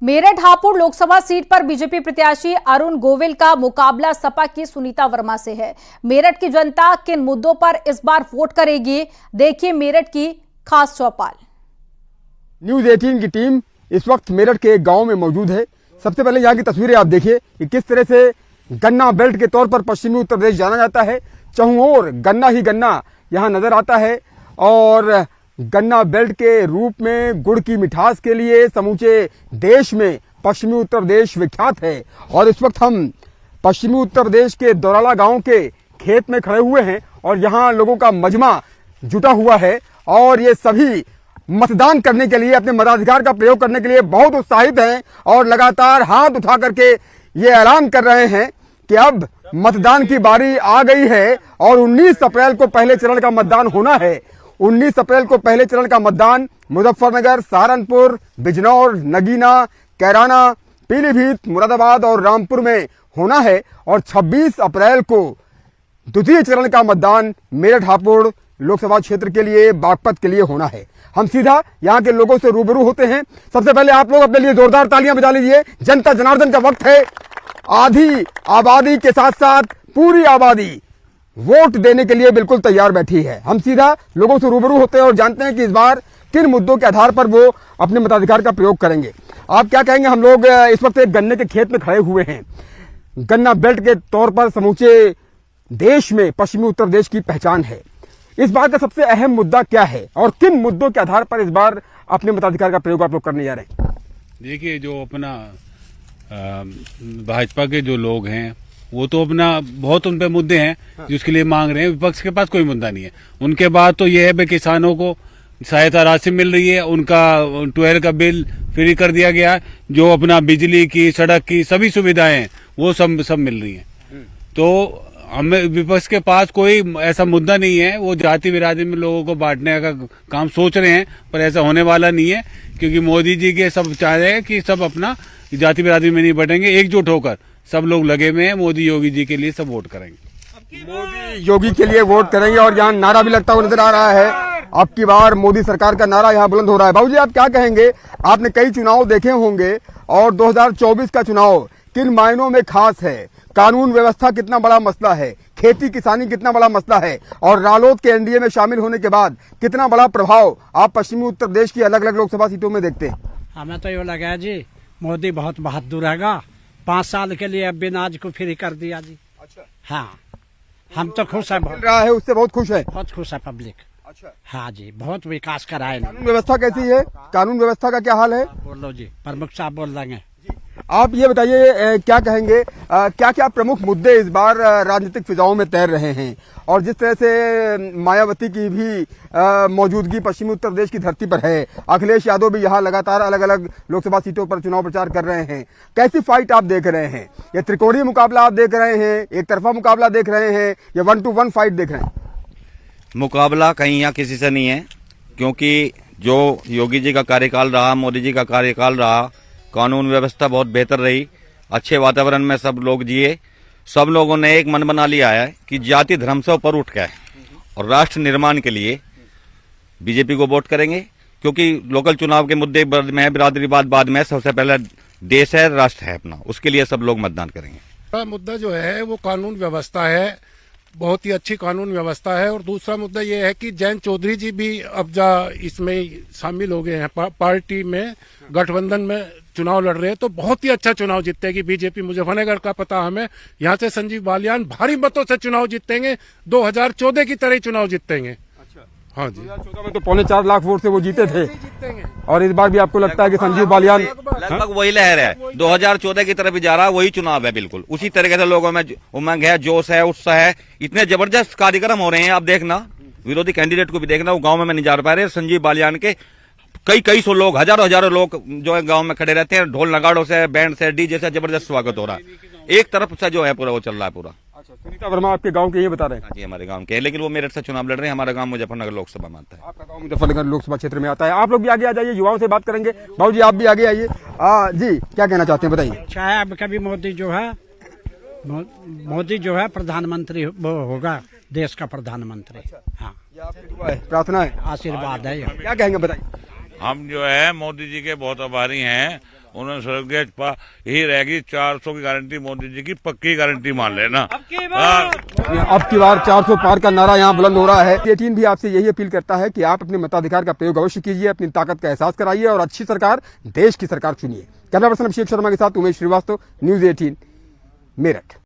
Meerut Hapur Lok Sabha seat पर BJP प्रत्याशी अरुण गोविल का मुकाबला सपा की सुनीता वर्मा से है। मेरठ की जनता किन मुद्दों पर इस बार वोट करेगी, देखिए मेरठ की खास चौपाल। न्यूज 18 की टीम इस वक्त मेरठ के एक गांव में मौजूद है। सबसे पहले यहाँ की तस्वीरें आप देखिए कि किस तरह से गन्ना बेल्ट के तौर पर पश्चिमी उत्तर प्रदेश जाना जाता है। चहुं ओर गन्ना ही गन्ना यहाँ नजर आता है और गन्ना बेल्ट के रूप में गुड़ की मिठास के लिए समूचे देश में पश्चिमी उत्तर प्रदेश विख्यात है। और इस वक्त हम पश्चिमी उत्तर प्रदेश के दौराला गांव के खेत में खड़े हुए हैं और यहाँ लोगों का मजमा जुटा हुआ है और ये सभी मतदान करने के लिए, अपने मताधिकार का प्रयोग करने के लिए बहुत उत्साहित हैं और लगातार हाथ उठा करके ये ऐलान कर रहे हैं कि अब मतदान की बारी आ गई है और 19 अप्रैल को पहले चरण का मतदान होना है। 19 अप्रैल को पहले चरण का मतदान मुजफ्फरनगर, सहारनपुर, बिजनौर, नगीना, कैराना, पीलीभीत, मुरादाबाद और रामपुर में होना है और 26 अप्रैल को द्वितीय चरण का मतदान मेरठ हापुड़ लोकसभा क्षेत्र के लिए, बागपत के लिए होना है। हम सीधा यहाँ के लोगों से रूबरू होते हैं। सबसे पहले आप लोग अपने लिए जोरदार तालियां बजा लीजिए। जनता जनार्दन का वक्त है। आधी आबादी के साथ साथ पूरी आबादी वोट देने के लिए बिल्कुल तैयार बैठी है। हम सीधा लोगों से रूबरू होते हैं और जानते हैं कि इस बार किन मुद्दों के आधार पर वो अपने मताधिकार का प्रयोग करेंगे। आप क्या कहेंगे? हम लोग इस वक्त एक गन्ने के खेत में खड़े हुए हैं। गन्ना बेल्ट के तौर पर समूचे देश में पश्चिमी उत्तर प्रदेश की पहचान है। इस बार का सबसे अहम मुद्दा क्या है और किन मुद्दों के आधार पर इस बार अपने मताधिकार का प्रयोग आप लोग करने जा रहे हैं? देखिए, जो अपना भाजपा के जो लोग हैं वो तो अपना बहुत उन पे मुद्दे हैं जिसके लिए मांग रहे हैं। विपक्ष के पास कोई मुद्दा नहीं है। उनके बाद तो ये है कि किसानों को सहायता राशि मिल रही है, उनका 12 का बिल फ्री कर दिया गया, जो अपना बिजली की, सड़क की सभी सुविधाएं हैं वो सब मिल रही हैं। तो हमें विपक्ष के पास कोई ऐसा मुद्दा नहीं है। वो जाति बिरादरी में लोगों को बांटने का काम सोच रहे हैं, पर ऐसा होने वाला नहीं है क्योंकि मोदी जी के सब चाह रहे हैं कि सब अपना जाति बिरादरी में नहीं बटेंगे। एकजुट होकर सब लोग लगे हुए हैं। मोदी योगी जी के लिए सब वोट करेंगे। मोदी योगी के लिए वोट करेंगे और यहाँ नारा भी लगता हुआ नजर आ रहा है। अब की बार मोदी सरकार का नारा यहाँ बुलंद हो रहा है। बाबूजी, आप क्या कहेंगे? आपने कई चुनाव देखे होंगे और 2024 का चुनाव किन मायनों में खास है? कानून व्यवस्था कितना बड़ा मसला है, खेती किसानी कितना बड़ा मसला है और रालोद के एनडीए में शामिल होने के बाद कितना बड़ा प्रभाव आप पश्चिमी उत्तर प्रदेश की अलग अलग लोकसभा सीटों में देखते हैं? हमें तो ये लगा जी मोदी बहुत बहादुर हैगा। 5 साल के लिए अब अनाज को फ्री कर दिया जी। अच्छा, हाँ, हम तो खुश है। रहा है उससे बहुत खुश है। बहुत खुश है पब्लिक। अच्छा, हाँ जी, बहुत विकास करा है। कानून व्यवस्था कैसी है? कानून व्यवस्था का क्या हाल है? बोल लो जी, प्रमुख साहब बोल देंगे। आप ये बताइए, क्या कहेंगे, क्या क्या प्रमुख मुद्दे इस बार राजनीतिक फिजाओं में तैर रहे हैं और जिस तरह से मायावती की भी मौजूदगी पश्चिमी उत्तर प्रदेश की धरती पर है, अखिलेश यादव भी यहाँ लगातार अलग अलग लोकसभा सीटों पर चुनाव प्रचार कर रहे हैं। कैसी फाइट आप देख रहे हैं? ये त्रिकोणीय मुकाबला आप देख रहे हैं, एक तरफा मुकाबला देख रहे हैं या 1-to-1 फाइट देख रहे हैं? मुकाबला कहीं यहाँ किसी से नहीं है, क्योंकि जो योगी जी का कार्यकाल रहा, मोदी जी का कार्यकाल रहा, कानून व्यवस्था बहुत बेहतर रही, अच्छे वातावरण में सब लोग जिए। सब लोगों ने एक मन बना लिया है कि जाति धर्म से ऊपर उठ गए और राष्ट्र निर्माण के लिए बीजेपी को वोट करेंगे, क्योंकि लोकल चुनाव के मुद्दे में बिरादरीवाद बाद में, सबसे पहले देश है, राष्ट्र है अपना, उसके लिए सब लोग मतदान करेंगे। मुद्दा जो है वो कानून व्यवस्था है, बहुत ही अच्छी कानून व्यवस्था है। और दूसरा मुद्दा ये है कि जयंत चौधरी जी भी अब इसमें शामिल हो गए हैं, पार्टी में गठबंधन में चुनाव लड़ रहे हैं, तो बहुत ही अच्छा चुनाव जीतेगी बीजेपी। मुजफ्फरनगर का पता हमें, यहाँ से संजीव बालियान भारी मतों से चुनाव जीतेंगे। 2014 की तरह ही चुनाव जीतेंगे। अच्छा, हाँ जी, 2014 में तो 4.25 लाख वोट से वो जीते थे और इस बार भी आपको लगता है कि संजीव बालियान लगभग वही लहर है, 2014 की तरफ जा रहा है, वही चुनाव है। बिल्कुल उसी तरीके से लोगों में उमंग है, जोश है, उत्साह है। इतने जबरदस्त कार्यक्रम हो रहे हैं, आप देखना, विरोधी कैंडिडेट को भी देखना, वो गाँव में नहीं जा पा रहे। संजीव बालियान के कई सौ लोग, हजारों लोग जो है गांव में खड़े रहते हैं, ढोल नगाड़ों से, बैंड से, डीजे से जबरदस्त स्वागत हो रहा है। एक तरफ से जो है पूरा वो चल रहा है पूरा। अच्छा, सुनीता वर्मा आपके गांव के ये बता रहे हैं? जी, हमारे गांव के, लेकिन वो मेरठ से चुनाव लड़ रहे हैं। हमारा गांव मुजफ्फरनगर लोकसभा में आता है। आपका गांव मुजफ्फरनगर लोकसभा क्षेत्र में आता है। आप लोग भी आगे आ जाइए, युवाओं से बात करेंगे। बाबूजी, आप भी आगे आइए। जी, क्या कहना चाहते हैं, बताइए। चाहे अब कभी मोदी जो है प्रधानमंत्री होगा, देश का प्रधानमंत्री। हाँ, आपकी दुआ है, प्रार्थना है, आशीर्वाद है। क्या कहेंगे, बताइए। हम जो है मोदी जी के बहुत आभारी हैं उन्होंने स्वर्गीय यही रहेगी 400 की गारंटी मोदी जी की पक्की गारंटी मान लेना। अब की बार 400 पार का नारा यहाँ बुलंद हो रहा है। 18 भी आपसे यही अपील करता है कि आप अपने मताधिकार का प्रयोग अवश्य कीजिए, अपनी ताकत का एहसास कराइए और अच्छी सरकार, देश की सरकार चुनिए। कैमरा पर्सन अभिषेक शर्मा के साथ उमेश श्रीवास्तव, न्यूज 18 मेरठ।